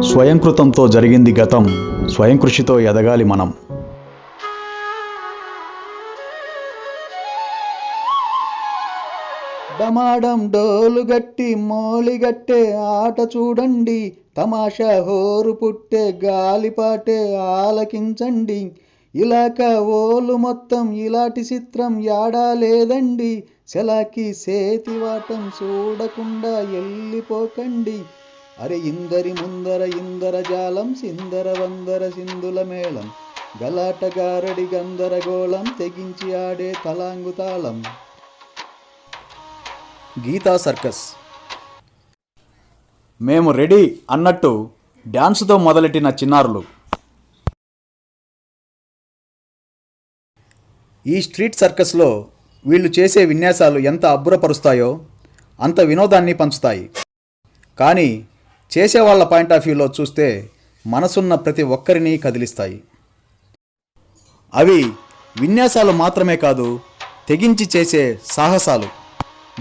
స్వయంకృతంతో జరిగింది గతం, స్వయం కృషితో ఎదగాలి మనం. డమాడం డోలు గట్టి మోళిగట్టే ఆట చూడండి, తమాషా హోరు పుట్టే గాలిపాటే ఆలకించండి. ఇలాక ఓలు మొత్తం ఇలాంటి చిత్రం యాడా లేదండి, సెలాకి సేతివాటం చూడకుండా వెళ్ళిపోకండి. అరే ఇందరి ముందర ఇందర జాలం, సిందర వందర సింధుల మేళం, గలాట గారడి గందరగోళం, తెగించి ఆడే తలాంగుతాళం. గీతా సర్కస్. మేము రెడీ అన్నట్టు డ్యాన్సుతో మొదలెట్టిన చిన్నారులు. ఈ స్ట్రీట్ సర్కస్లో వీళ్ళు చేసే విన్యాసాలు ఎంత అబ్బురపరుస్తాయో అంత వినోదాన్ని పంచుతాయి. కానీ చేసేవాళ్ల పాయింట్ ఆఫ్ వ్యూలో చూస్తే మనసున్న ప్రతి ఒక్కరిని కదిలిస్తాయి. అవి విన్యాసాలు మాత్రమే కాదు, తెగించి చేసే సాహసాలు.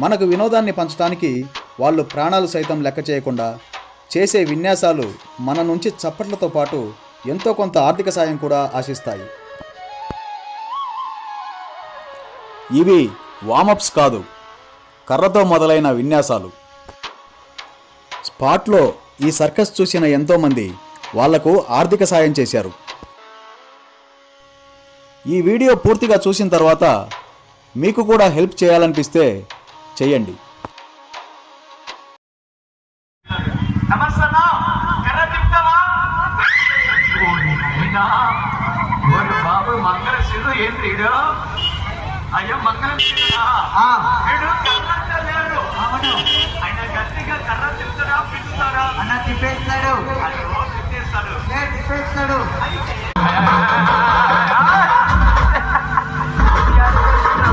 మనకు వినోదాన్ని పంచడానికి వాళ్ళు ప్రాణాలు సైతం లెక్క చేయకుండా చేసే విన్యాసాలు మన నుంచి చప్పట్లతో పాటు ఎంతో కొంత ఆర్థిక సాయం కూడా ఆశిస్తాయి. ఇవి వామప్స్ కాదు, కర్రతో మొదలైన విన్యాసాలు. స్పాట్లో ఈ సర్కస్ చూసిన ఎంతోమంది వాళ్లకు ఆర్థిక సాయం చేశారు. ఈ వీడియో పూర్తిగా చూసిన తర్వాత మీకు కూడా హెల్ప్ చేయాలనిపిస్తే చేయండి. అయ్యో మంగళం ఆయన గట్టిగా కర్ర తిప్పుతాడా పిలుస్తాడా అన్న తిప్పేస్తాడు తిప్పేస్తాడు.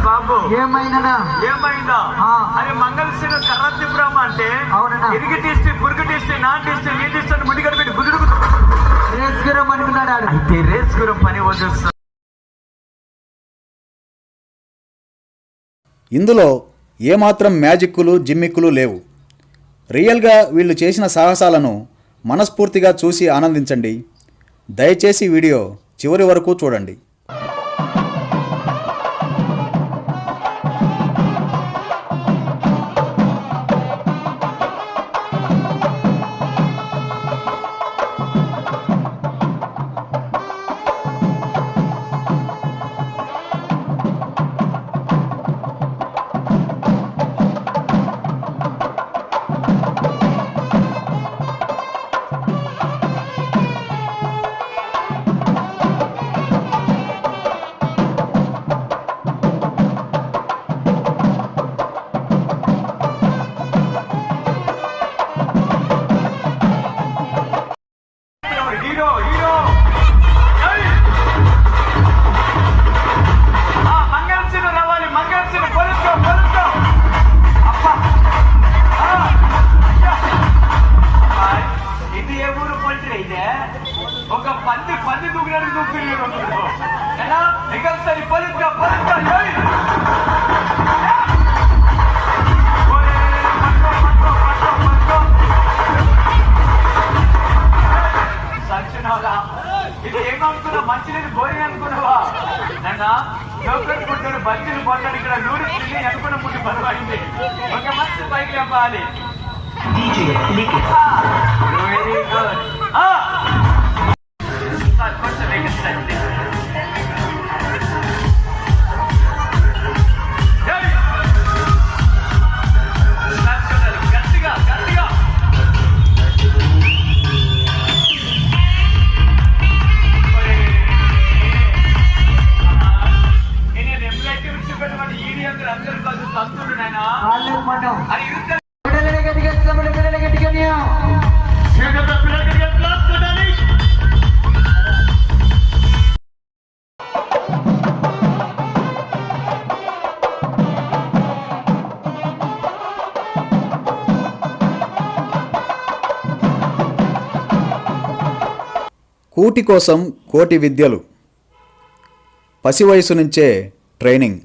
బాబు ఏమైందా? అరే మంగళసూరు కర్ర తిప్పురామా అంటే ఇరిగి తీస్తే పురుగు తీస్తే నా తీస్తే నీ తీస్తే ముడిగడ పెట్టి బుదుడు రేస్గురం అనుకున్నాడు. అయితే రేస్గురం పని వదిలేస్తాడు. ఇందులో ఏమాత్రం మ్యాజిక్కులు జిమ్మిక్కులు లేవు. రియల్గా వీళ్ళు చేసిన సాహసాలను మనస్ఫూర్తిగా చూసి ఆనందించండి. దయచేసి వీడియో చివరి వరకు చూడండి. ఒక పంది దూకినట్టు దూకుతారు ఎలా మిగల్సరి పలుక సచ్చినోగా ఇది ఏమనుకున్నా మంచినీళ్ళు పోయి అనుకున్నావా? నన్న జోకర్ పుట్టాడు బజ్జీలు పడ్డాడు ఇక్కడ నూరి తిని అనుకున్న పుట్టి పర్వాయింది. ఒక మంచి పైకి అవ్వాలి. Very good. కొంచెం ఎగిస్తండి. గట్టిగా గట్టిగా నేను ఎంప్లాయ్ విడిచిపెట్టమని ఈడీ అందరూ అందరూ కాదు సంతుడు నాయన కూటి కోసం కోటి విద్యలు. పసి వయసు నుంచే ట్రైనింగ్.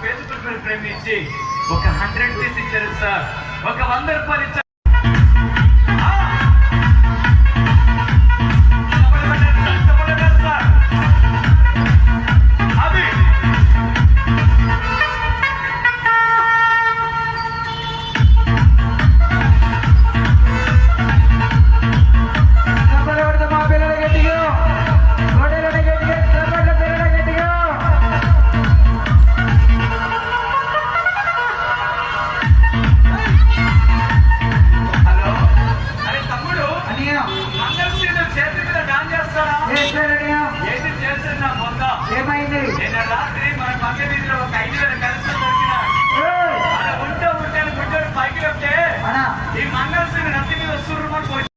పేద కుటుంబాన్ని ప్రేమించి ఒక 100 పీస్ ఇచ్చారు సార్, ఒక 100 రూపాయలు ఇచ్చారు. ఏమైంది? నేను రాత్రి మన పక్క వీధిలో ఒక 5,000 కలిసి దొరికిన ఉంటే గుడ్డోడు పైకి వెళ్తే ఈ మంగళసూరి నత్తి మీద సుర్రుమని పోయి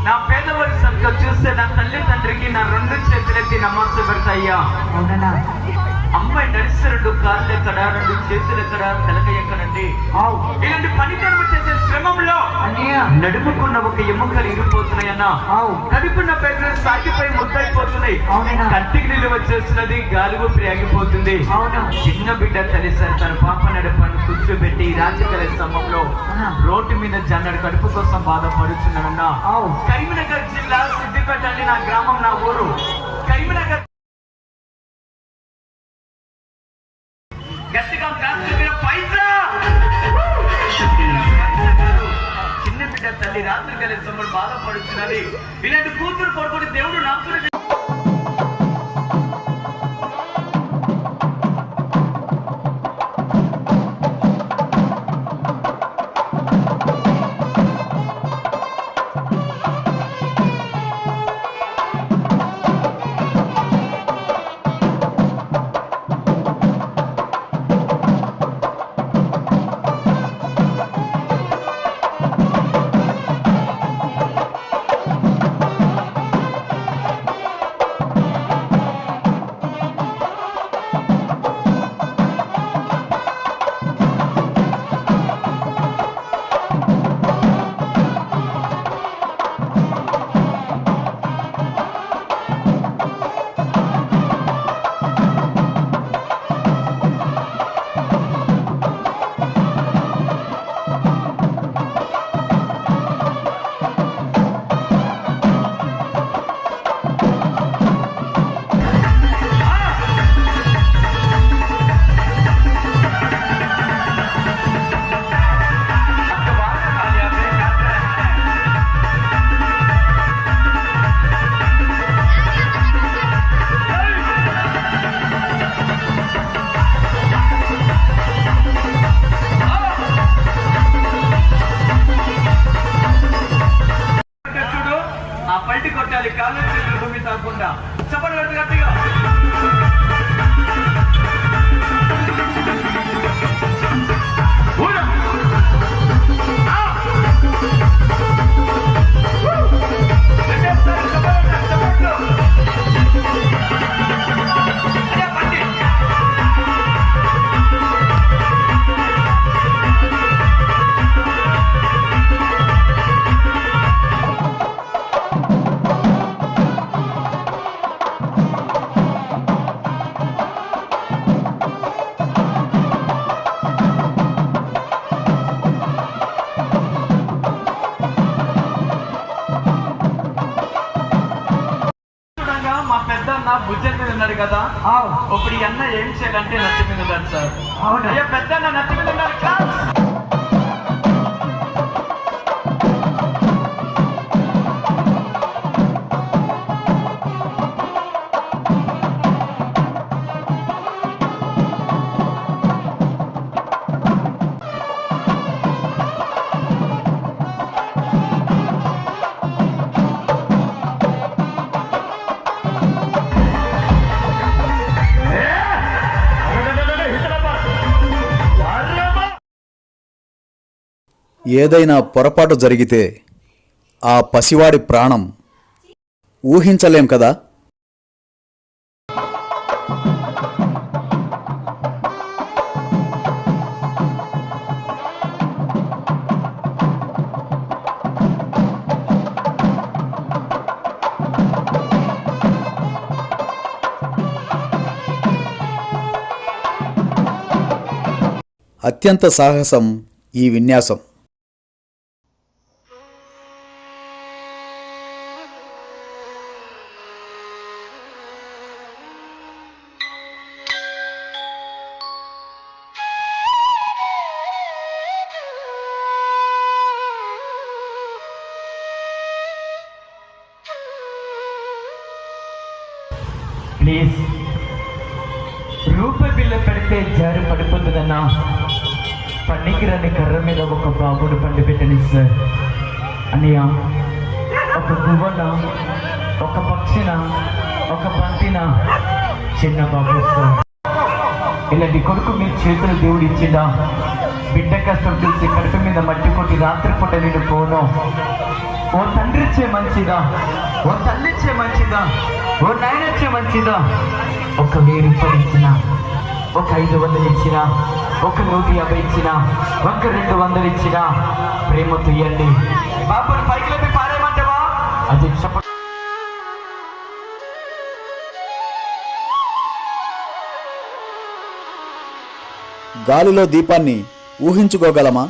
నా పేదవాడి సంఖ్య చూస్తే నా తల్లి తండ్రికి నా 2 చేతులెత్తి నమస్సు పెడతాయ్యా. అమ్మాయి నడిస్తే 2 కాళ్ళు ఎక్కడ, 2 చేతులు ఎక్కడ, తలక ఎక్కడండి. ఇలాంటి పనితనం చేసే శ్రమంలో నడుముకున్న ఒక ఎముకలు ఇరిగిపోతున్నాయన్నా, నడుపున్న పేదలు సాగిపోయి ముద్దైపోతున్నాయి, కంటికి నీళ్ళు వచ్చేస్తున్నది, గాలి ఊపిరి ఆగిపోతుంది. చిన్న బిడ్డ తల్లిసారి తన పాప నడుపను కూర్చోబెట్టి రాజకీయ స్తంభంలో రోడ్డు మీద జన్నడు కడుపు కోసం బాధపడుతున్నానన్నా. కరీంనగర్ జిల్లా సిద్దిపేట అని నా గ్రామం, నా ఊరు కరీంనగర్. గట్టిగా పైసా చిన్న బిడ్డ తల్లి రాత్రి కలిసి బాధపడుతున్నది. ఇలాంటి కూతురు కొడుకుని దేవుడు నాకు కొట్టాలి, కాళ్ళు చేతులు భూమి తాకుండా. చెప్పండి గట్టిగా. మా పెద్ద అన్న భుజం మీద ఉన్నాడు కదా, ఇప్పుడు ఈ అన్న ఏం చేయాలంటే నత్తి మీద ఉన్నాడు సార్. అయ్యా పెద్ద అన్న నత్తి మీద ఉన్నాడు. ఏదైనా పొరపాటు జరిగితే ఆ పసివాడి ప్రాణం ఊహించలేం కదా. అత్యంత సాహసం ఈ విన్యాసం. ప్లీజ్, రూపాయి బిల్ల పెడితే జారి పడిపోతుందన్నా. పన్నికిరాని కర్ర మీద ఒక బాబుని పండి పెట్టండి సార్. అన్నయ్య, ఒక గువ్వన, ఒక పక్షిన, ఒక పంటిన చిన్న బాబు సార్. ఇలాంటి కొడుకు మీ చేతులు దేవుడు ఇచ్చిందా? బిడ్డ కష్టం చూసి కడుపు మీద మట్టి కొట్టి రాత్రిపూట నేను పోను. ఓ తండ్రి ఇచ్చే మంచిదా, ఓ తల్లి ఇచ్చే మంచిదా, ఓ నాయన ఇచ్చే మంచిదా? ఒక 1000 రూపాయలు ఇచ్చిన, ఒక 500 ఇచ్చిన, ఒక 150 ఇచ్చిన, ఒక 200 ఇచ్చిన ప్రేమతో ఇవ్వండి. బాబుని పైకి లేపి పారేయమంటావా? అది చెప్ప. గాలిలో దీపాన్ని ఊహించుకోగలమా?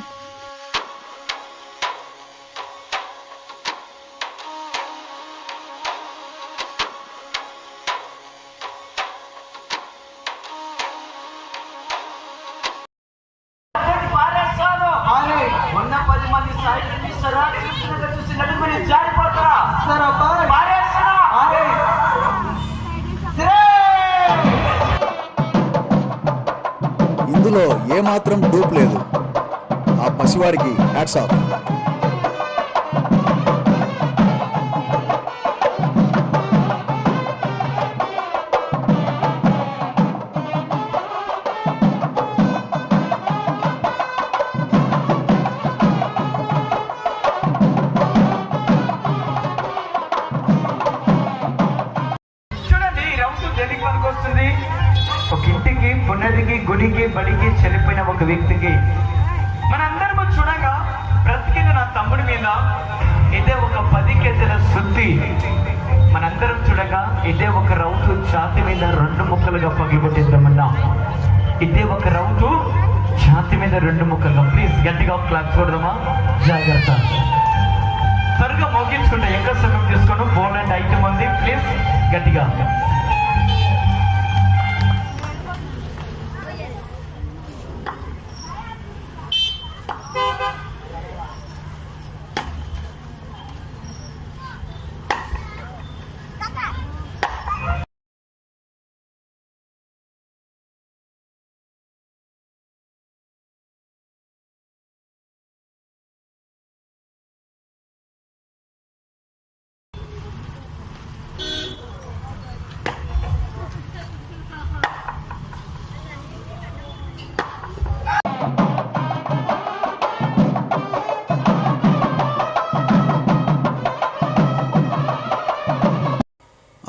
ఉన్న 10 మంది సాయిని ఇస్తారా? చూసి నడుముని జారిపోతారా? ఇందులో ఏమాత్రం డూప్ లేదు. ఆ పసివాడికి హ్యాట్స్ ఆఫ్. ఒక ఇంటికి, పునదికి, గుడికి, బడికి చెల్లిపోయిన ఒక వ్యక్తికి మనందరము చూడగా బ్రతికిన నా తమ్ముడి మీద ఇదే ఒక 10 కేజీల శుద్ధి. మనందరం చూడగా ఇదే ఒక రౌతు ఛాతి మీద 2 ముక్కలుగా పగిలిపోతుందమ్మన్నా. ఇదే ఒక రౌతు ఛాతి మీద 2 ముక్కలుగా. ప్లీజ్ గట్టిగా క్లాప్ చూడదమ్మా. జాగ్రత్త. త్వరగా మోగించుకుంటా, ఎక్కువ సమయం తీసుకోను. బోర్డు ఐటమ్ ఉంది, ప్లీజ్ గట్టిగా.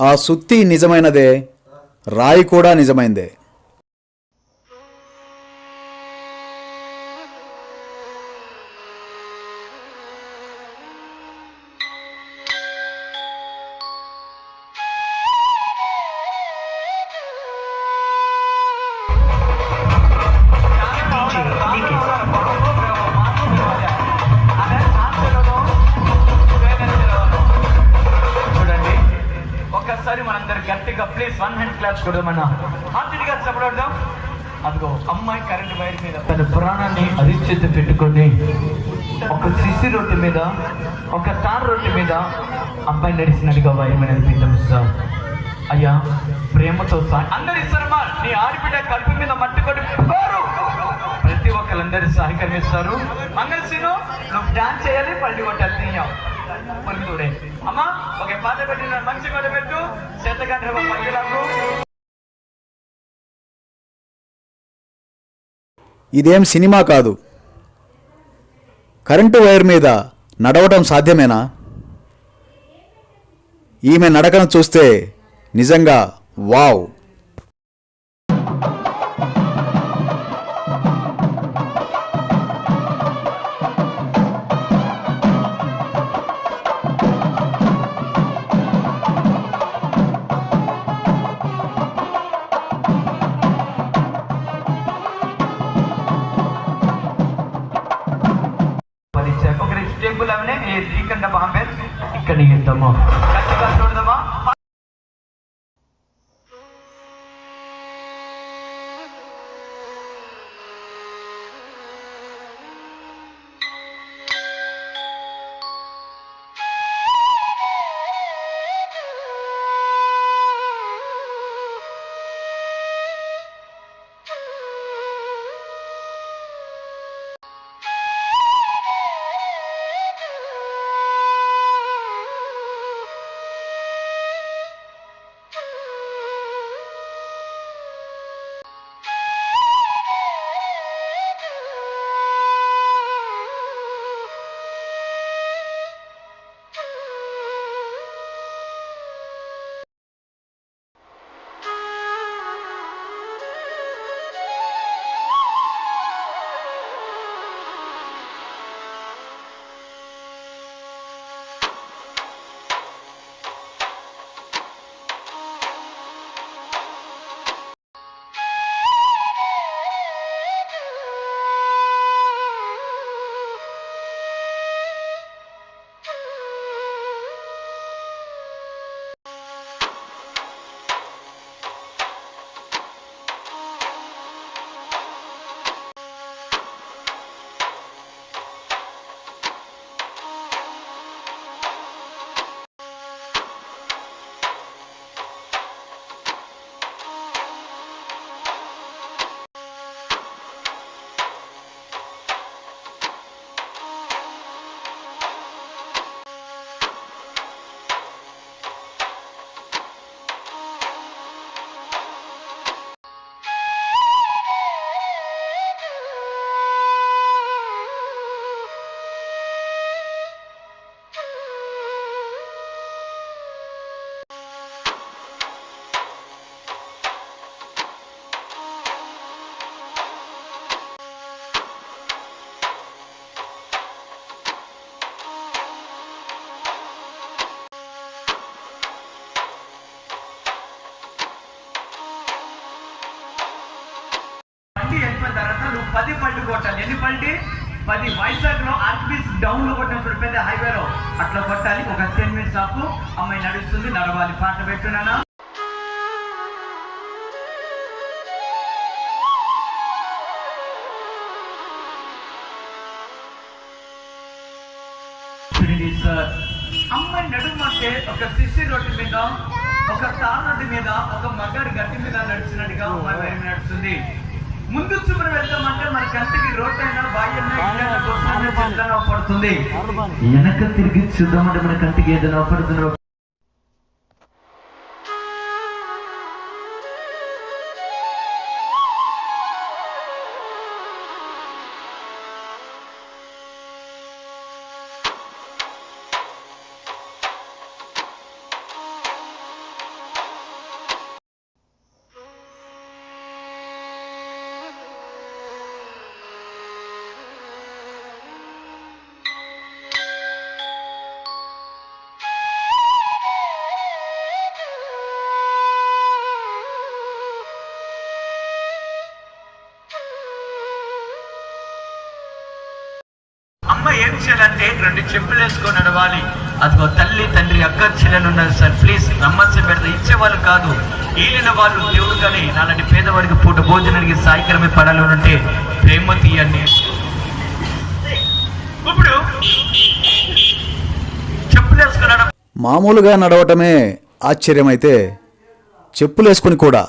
ఆ సుత్తి నిజమైనదే, రాయి కూడా నిజమైందే. గట్టిగా ప్లీజ్ 1 హ్యాండ్ క్లాప్స్ కొడమన్నా. హార్ట్గా చెప్పడం. అదిగో అమ్మాయి కరెంట్ వైర్ మీద తన ప్రాణాన్ని అరిచేతి పెట్టుకొని ఒక సిసి రొట్టె మీద, ఒక తార్ రొట్టె మీద అబ్బాయి నడిచినట్టుగా వైర్ మీద నడిపించాం సార్. అయ్యా, ప్రేమతో అందరు ఇస్తారమ్మా. నీ ఆడిబిడ్డ కడుపు మీద మట్టి కొట్టి ప్రతి ఒక్కరందరూ సహకరిస్తారు. మంగళసీను, నువ్వు డాన్స్ చేయాలి, పల్లి కొట్టాలి. తీయం చూడే అమ్మా. ఒక పాట పెట్టిన మంచి పాట పెట్టు. చేతగంట పల్లెలకు. ఇదేం సినిమా కాదు, కరెంటు వైర్ మీద నడవటం సాధ్యమేనా? ఈమె నడకను చూస్తే నిజంగా వావ్. టేబుల్ అవనే రీకండ బాంబే ఇక్కడ ఇద్దాము గట్టిగా చూడదామా. వెళ్ళిపోయిన తర్వాత నువ్వు 10 పళ్ళు కొట్టాలి. ఎన్ని పల్లి? 10. వైజాగ్ లో ఆర్బీస్ డౌన్ లో కొట్టినప్పుడు పెద్ద హైవేలో అట్లా కొట్టాలి. ఒక 10 minutes ఆపు. అమ్మాయి నడుస్తుంది, నడవాలి. పాట పెట్టున్నానా? అమ్మాయి నడుమంటే ఒక సిసి రోడ్డు మీద, ఒక తార్ రోడ్డు మీద, ఒక మగాడి గట్టి మీద నడిచినట్టుగా అమ్మాయి నడుస్తుంది. ముందు చూపును వెళ్తామంటే మన కంటికి రోడ్ అయినా బాయ్యన్నా పడుతుంది. వెనక తిరిగి చూద్దామంటే మన కంటికి ఏదైనా పడుతుందో. అమ్మ ఏం చేయాలంటే 2 చెప్పులు వేసుకొని నడవాలి. అదిగో తల్లి తండ్రి అక్క చెల్లెలు ఉన్నారు సార్, ప్లీజ్ రమ్మని పెడితే ఇచ్చేవాళ్ళు కాదు, ఏలిన వాళ్ళు. దేవుడు కానీ నాలాంటి పేదవాడికి పూట భోజనానికి సాయకరమే పడాలి అంటే ప్రేమ తీయండి. ఇప్పుడు చెప్పులు వేసుకున్నాడు. మామూలుగా నడవటమే ఆశ్చర్యమైతే చెప్పులేసుకుని కూడా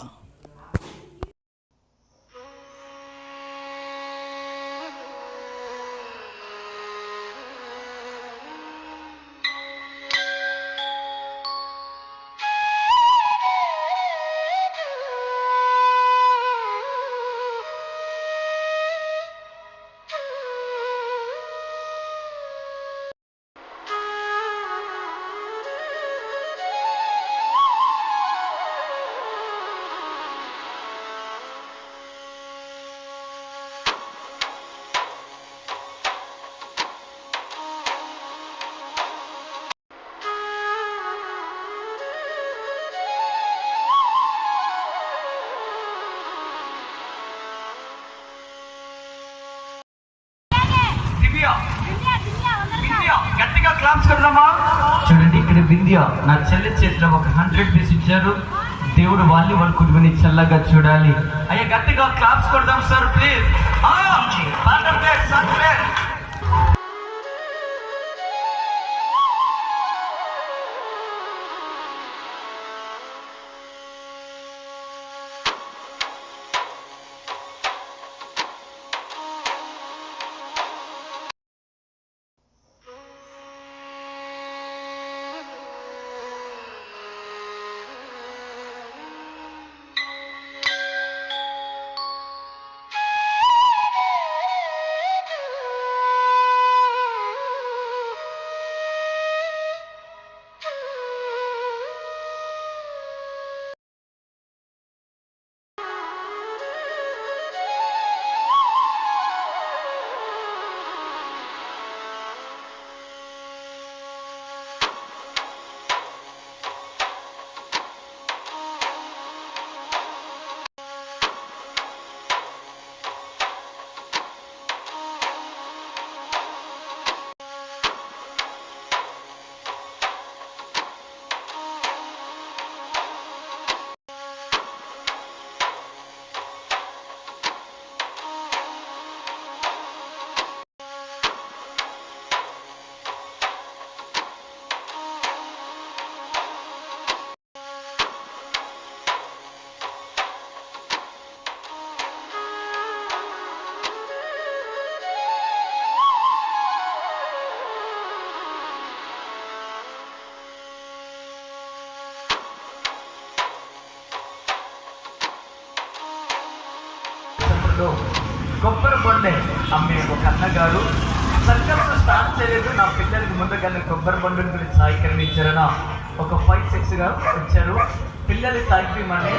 క్లాప్స్ కొడదామా? చూడండి, ఇక్కడ వింధ్య నా చెల్లి చేతిలో ఒక 100 రూపీస్ ఇచ్చారు. దేవుడు వాళ్ళ కుటుంబాన్ని చల్లగా చూడాలి. అయ్యా గట్టిగా క్లాప్స్ కొడదాం సార్ ప్లీజ్. కొబ్బరి బొండే అమ్మే ఒక అన్నగారు సర్కస్ స్టార్ట్ చేయలేదు. నా పిల్లలకి ముందుగానే కొబ్బరి బొండం గురించి సాయికరణ ఇచ్చారన ఒక 5-6 గా వచ్చారు. పిల్లలు తాగిమని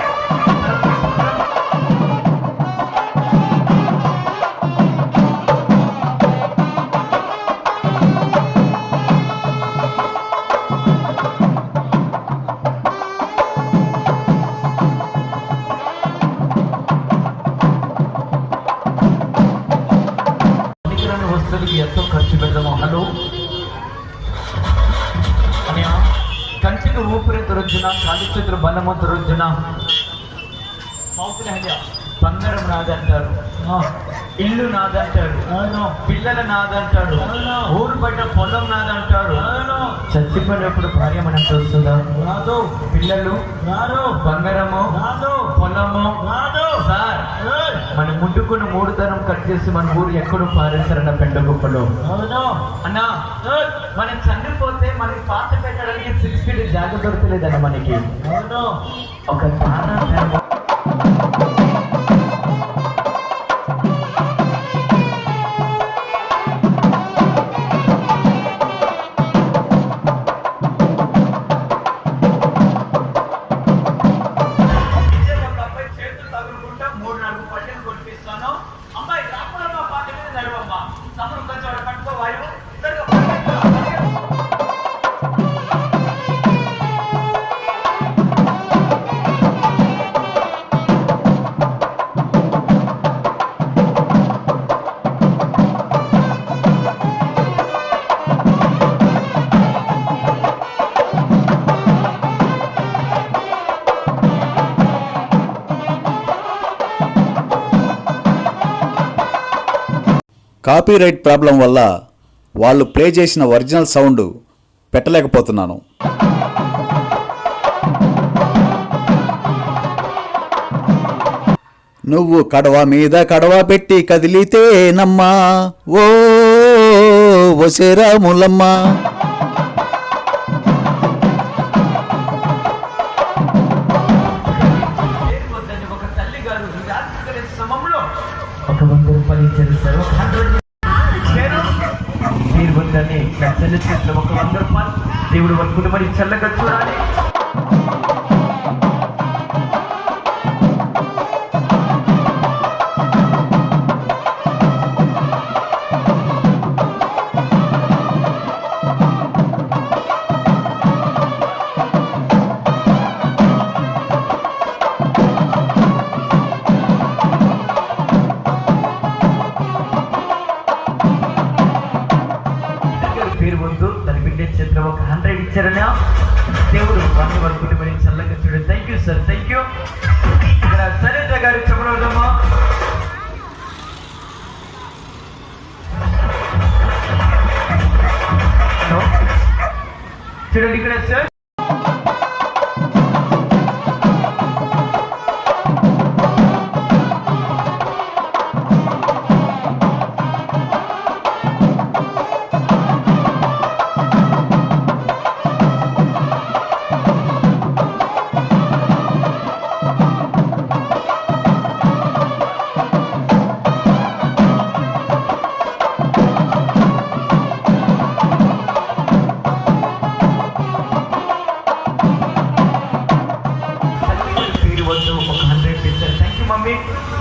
ఎంతో ఖర్చు పెడదాము. హలో అన్నయ్య, కంటికి ఊపిరి దొరుకుతున్నా, కాలి చేతులు బలము దొరుకుతున్నా, బంగారం నాదంటారు, ఇల్లు నాదంటాడు, పిల్లల నాదంటాడు, ఊరు బయట పొలం నాదంటాడు. చచ్చిపోయినప్పుడు భార్య మనం చూస్తుందా? పిల్లలు బంగారము పొలము సార్ మన ముట్టుకున్న 3 తరం కట్ చేసి మన ఊరు ఎక్కడో పారేస్తారన్న పెండ గొప్పలో. అన్నా మనం చనిపోతే మనకి పాత పెట్టడానికి 6 ఫీట్ జాగ్రత్త దొరకలేదన్న మనకి. ఒక కాపీరైట్ ప్రాబ్లం వల్ల వాళ్ళు ప్లే చేసిన ఒరిజినల్ సౌండ్ పెట్టలేకపోతున్నాను. నువ్వు కడవ మీద కడవ పెట్టి కదిలితేనమ్మా ఓ వసేరాములమ్మ. ఒక 100 రూపాయలు దేవుడు వర్కుని మరి చల్లగా చూడాలి. పేరు వద్దు, దాని బిడ్డ ఇక్కడ ఒక 100 ఇచ్చారనా దేవుడు వారిని వారి కుటుంబాన్ని చల్లగా చూడు. Thank you sir, thank you. ఇక్కడ సరేంద్ర గారు చెప్పడమ్మా. చూడండి ఇక్కడ సార్.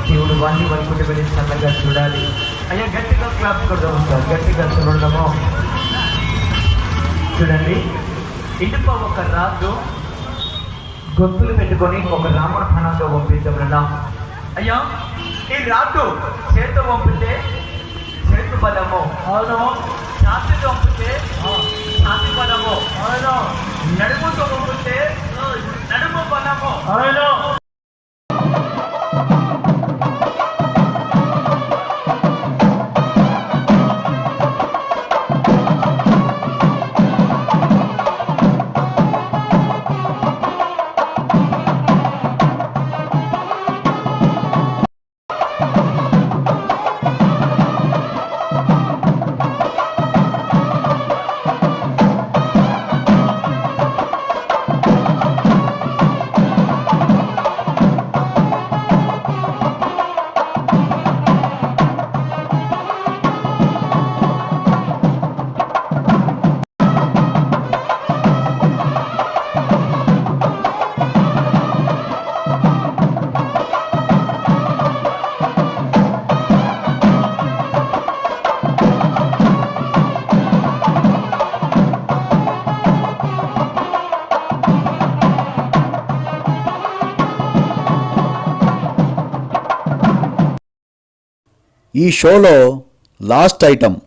దేవుడు వాడిని వారి కుటుంబాన్ని చల్లగా చూడాలి. అయ్యా గట్టిగా క్లాప్ కొడదాము సార్, గట్టిగా చూడదాము. చూడండి, ఇటుప ఒక రాజు గొంతులు పెట్టుకొని ఒక రాముడు పణంతో పంపించమన్నా. అయ్యా ఈ రాజు చేతితో పంపితే చేతు బలము, అవును. ఛాతితో పంపితే ఛాతి బలము, అవును. నడుముతో పంపితే నడుము బలము, అవును. ఈ షోలో లాస్ట్ ఐటమ్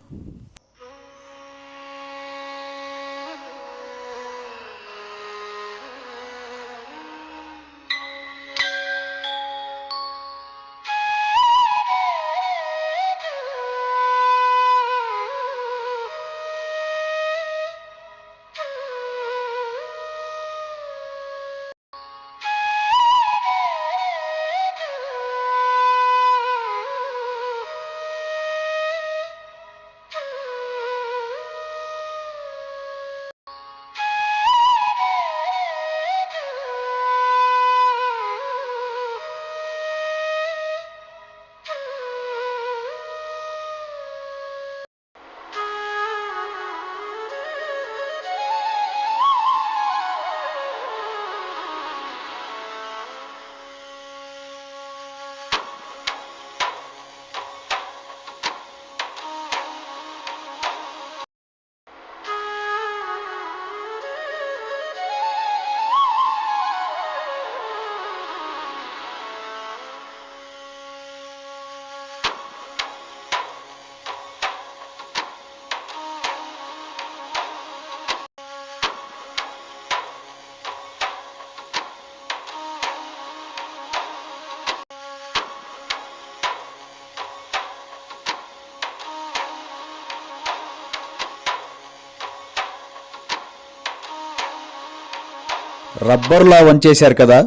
రబ్బర్లా వంచేశారు కదా,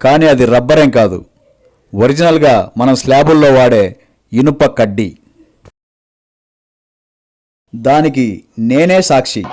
కానీ అది రబ్బరేం కాదు, ఒరిజినల్గా మనం స్లాబుల్లో వాడే ఇనుప కడ్డీ. దానికి నేనే సాక్షి.